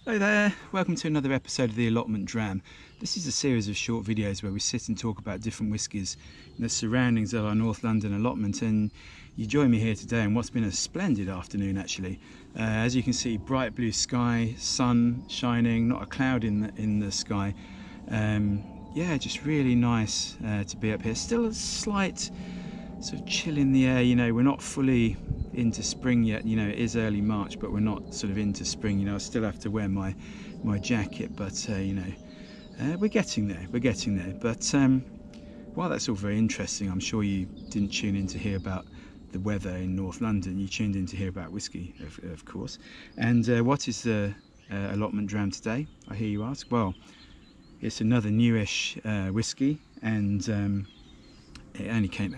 Hello there, welcome to another episode of the Allotment Dram. This is a series of short videos where we sit and talk about different whiskies in the surroundings of our North London allotment, and you join me here today on what's been a splendid afternoon actually. As you can see, bright blue sky, sun shining, not a cloud in the sky. Yeah, just really nice to be up here. Still a slight sort of chill in the air, you know, we're not fully into spring yet, you know, it is early March, but we're not sort of into spring, you know, I still have to wear my jacket, but you know, we're getting there, but while that's all very interesting, I'm sure you didn't tune in to hear about the weather in North London, you tuned in to hear about whiskey, of course. And what is the Allotment Dram today, I hear you ask? Well, it's another newish whiskey, and it only came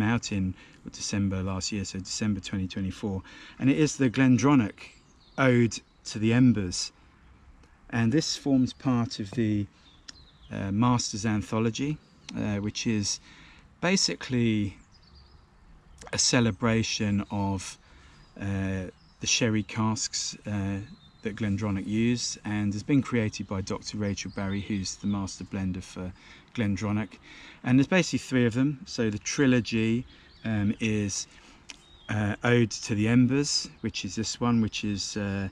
out in December last year, so December 2024, and it is the Glendronach Ode to the Embers, and this forms part of the Master's Anthology, which is basically a celebration of the sherry casks that Glendronach use, and has been created by Dr. Rachel Barry, who's the master blender for Glendronach. And there's basically three of them. So the trilogy is Ode to the Embers, which is this one, which is sort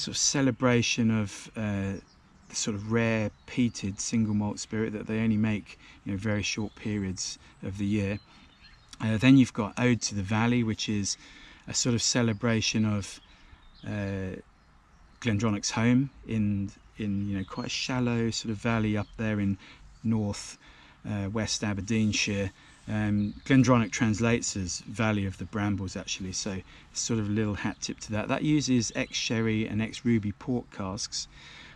of celebration of the sort of rare peated single malt spirit that they only make, you know, very short periods of the year. Then you've got Ode to the Valley, which is a sort of celebration of Glendronach's home in you know, quite a shallow sort of valley up there in north west Aberdeenshire. Glendronach translates as Valley of the Brambles actually, so it's sort of a little hat tip to that. That uses ex-sherry and ex-ruby port casks.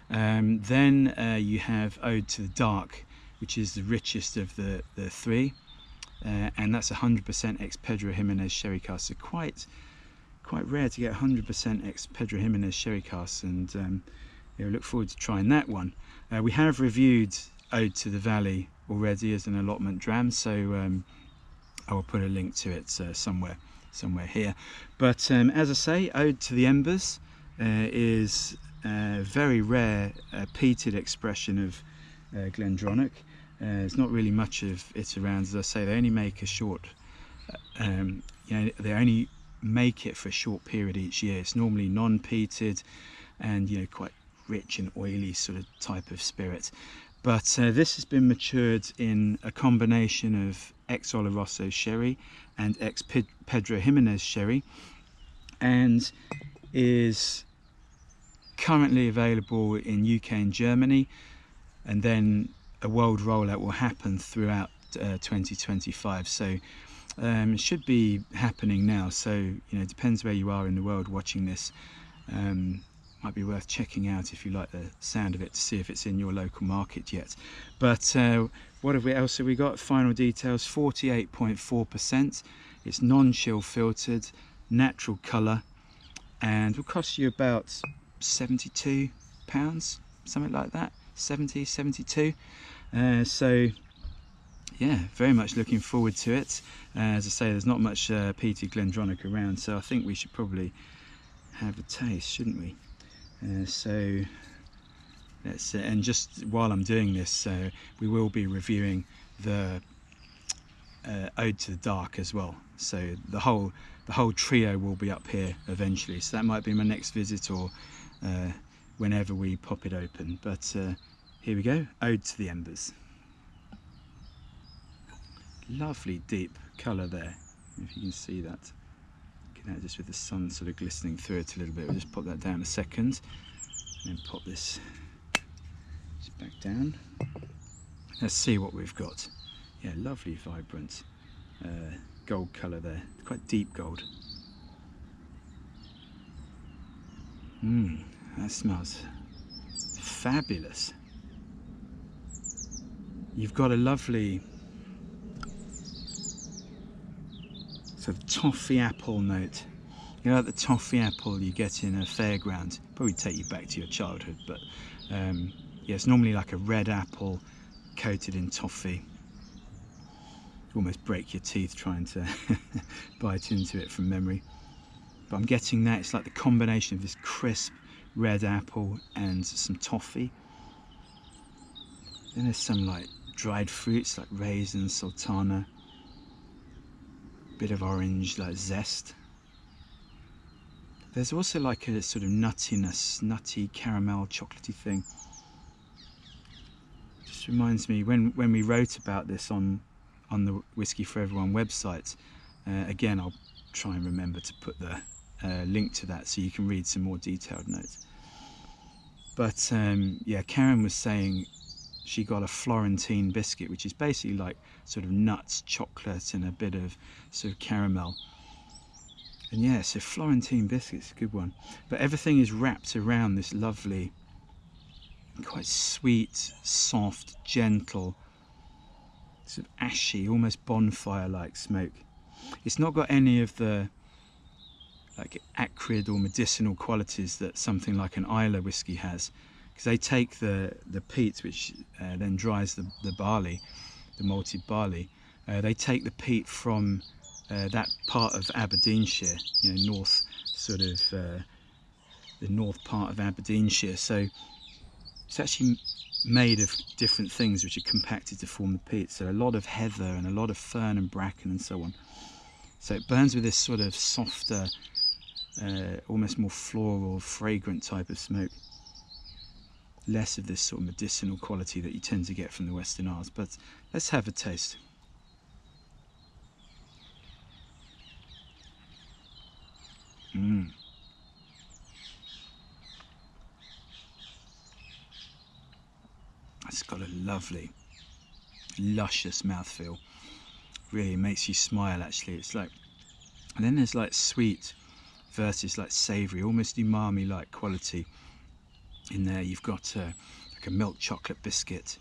Then you have Ode to the Dark, which is the richest of the three, and that's 100% ex-Pedro Jimenez sherry cask, so quite rare to get 100% ex-Pedro Jimenez sherry casks, and yeah, we look forward to trying that one. We have reviewed Ode to the Valley already as an Allotment Dram, so I will put a link to it somewhere here. But as I say, Ode to the Embers is a very rare peated expression of Glendronach. There's not really much of it around, as I say. They only make a short, you know, they only make it for a short period each year. It's normally non-peated and, you know, quite rich and oily sort of type of spirit. But this has been matured in a combination of ex-Oloroso sherry and ex-Pedro Jimenez sherry, and is currently available in UK and Germany, and then a world rollout will happen throughout 2025. So it should be happening now, so you know, it depends where you are in the world watching this. Might be worth checking out if you like the sound of it, to see if it's in your local market yet. But what else have we got? Final details: 48.4%. It's non-chill filtered, natural colour, and will cost you about £72, something like that. 72. So yeah, very much looking forward to it. As I say, there's not much peated Glendronach around, so I think we should probably have a taste, shouldn't we? So let's and just while I'm doing this, we will be reviewing the Ode to the Dark as well, so the whole trio will be up here eventually, so that might be my next visit, or whenever we pop it open. But here we go, Ode to the Embers. Lovely deep colour there, if you can see that. Just with the sun sort of glistening through it a little bit. We'll just pop that down a second, and then pop this just back down. Let's see what we've got. Yeah, lovely vibrant gold colour there, quite deep gold. That smells fabulous. You've got a lovely sort of toffee apple note. You know, like the toffee apple you get in a fairground. Probably take you back to your childhood, but yeah, it's normally like a red apple coated in toffee. You almost break your teeth trying to bite into it from memory. but I'm getting that it's like the combination of this crisp red apple and some toffee. Then there's some like dried fruits like raisins, sultana, bit of orange like zest. There's also like a sort of nuttiness, nutty caramel chocolatey thing. Just reminds me when we wrote about this on the Whiskey for Everyone website. Again, I'll try and remember to put the link to that so you can read some more detailed notes. But yeah, Karen was saying she got a Florentine biscuit, which is basically like sort of nuts, chocolate, and a bit of sort of caramel. And yeah, so Florentine biscuit's a good one. But everything is wrapped around this lovely, quite sweet, soft, gentle, sort of ashy, almost bonfire-like smoke. It's not got any of the like acrid or medicinal qualities that something like an Islay whiskey has, because they take the peat, which then dries the barley, the malted barley. They take the peat from that part of Aberdeenshire, you know, north, sort of the north part of Aberdeenshire. So it's actually made of different things which are compacted to form the peat. So a lot of heather and a lot of fern and bracken and so on. So it burns with this sort of softer, almost more floral, fragrant type of smoke. Less of this sort of medicinal quality that you tend to get from the Western Isles. But let's have a taste. It's got a lovely, luscious mouthfeel. Really makes you smile, actually. It's like, and then there's like sweet versus like savoury, almost umami-like quality in there. You've got like a milk chocolate biscuit.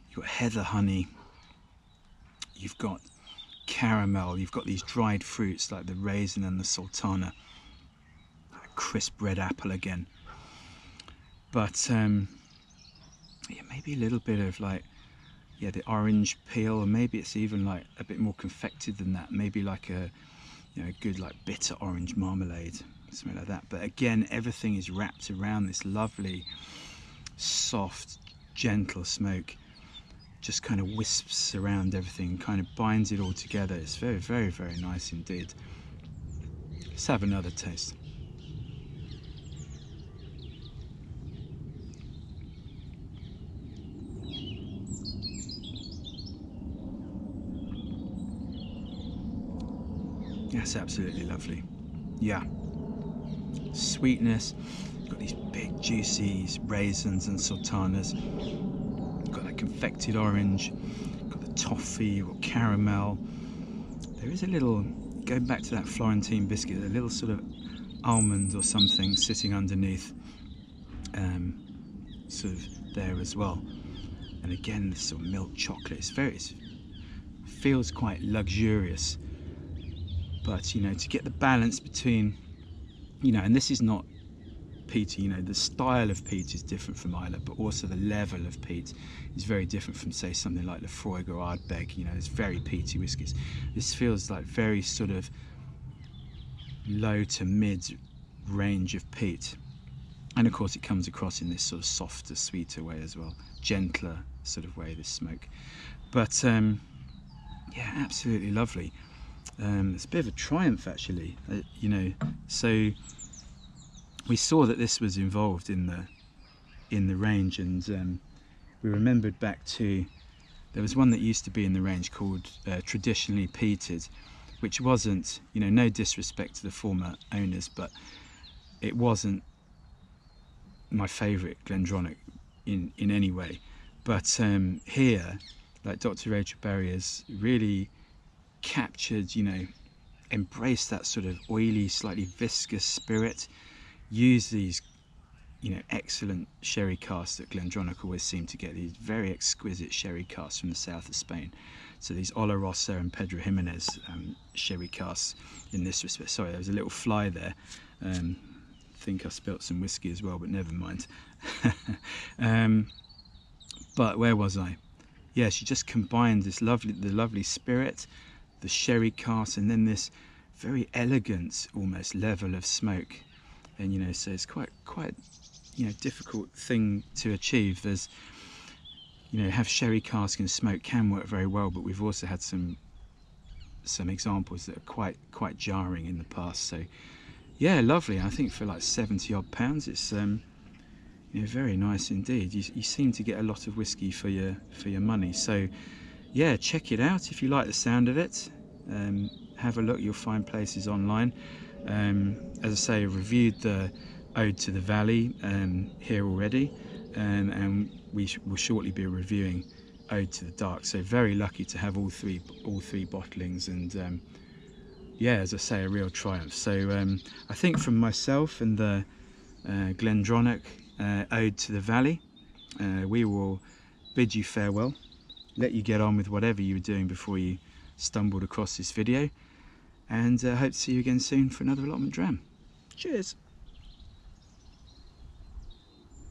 You've got heather honey. You've got caramel. You've got these dried fruits like the raisin and the sultana. A crisp red apple again. But yeah, maybe a little bit of like, yeah, the orange peel, or maybe it's even like a bit more confected than that. Maybe like a, you know, good like bitter orange marmalade, something like that. But again, everything is wrapped around this lovely, soft, gentle smoke. Just kind of wisps around everything, kind of binds it all together. It's very, very, very nice indeed. Let's have another taste. That's absolutely lovely. Yeah. Sweetness. You've got these big juicy raisins and sultanas. You've got that confected orange. You've got the toffee, you've got caramel. There is a little, going back to that Florentine biscuit, a little sort of almond or something sitting underneath, sort of there as well. And again, this sort of milk chocolate. It feels quite luxurious. But, you know, to get the balance between, you know, and this is not peaty, you know, the style of peat is different from Islay, but also the level of peat is very different from, say, something like Lefroy or Ardbeg. You know, it's very peaty whiskies. This feels like very sort of low to mid range of peat. And of course it comes across in this sort of softer, sweeter way as well, gentler sort of way, this smoke. But yeah, absolutely lovely. It's a bit of a triumph, actually, you know. So we saw that this was involved in the range, and we remembered back to, there was one that used to be in the range called Traditionally Peated, which wasn't, you know, no disrespect to the former owners, but it wasn't my favourite Glendronach in any way. But here, like Dr. Rachel Berry has really captured, you know, embraced that sort of oily, slightly viscous spirit, use these, you know, excellent sherry casks that Glendronach always seem to get, these very exquisite sherry casks from the south of Spain. So these Olorosa and Pedro Jimenez sherry casks in this respect. Sorry, there was a little fly there. I think I spilt some whiskey as well, but never mind. But where was I? Yeah, she just combined this the lovely spirit, the sherry cask, and then this very elegant almost level of smoke, and you know, so it's quite you know, difficult thing to achieve. There's, you know, have sherry cask and smoke can work very well, but we've also had some examples that are quite jarring in the past. So yeah, lovely. I think for like 70 odd pounds, it's you know, very nice indeed. You seem to get a lot of whiskey for your money. So yeah, check it out if you like the sound of it. Have a look. You'll find places online. As I say, I reviewed the Ode to the Valley here already, and we will shortly be reviewing Ode to the Dark. So very lucky to have all three bottlings, and yeah, as I say, a real triumph. So I think from myself and the Glendronach Ode to the Valley, we will bid you farewell, let you get on with whatever you were doing before you stumbled across this video, and hope to see you again soon for another Allotment Dram. Cheers.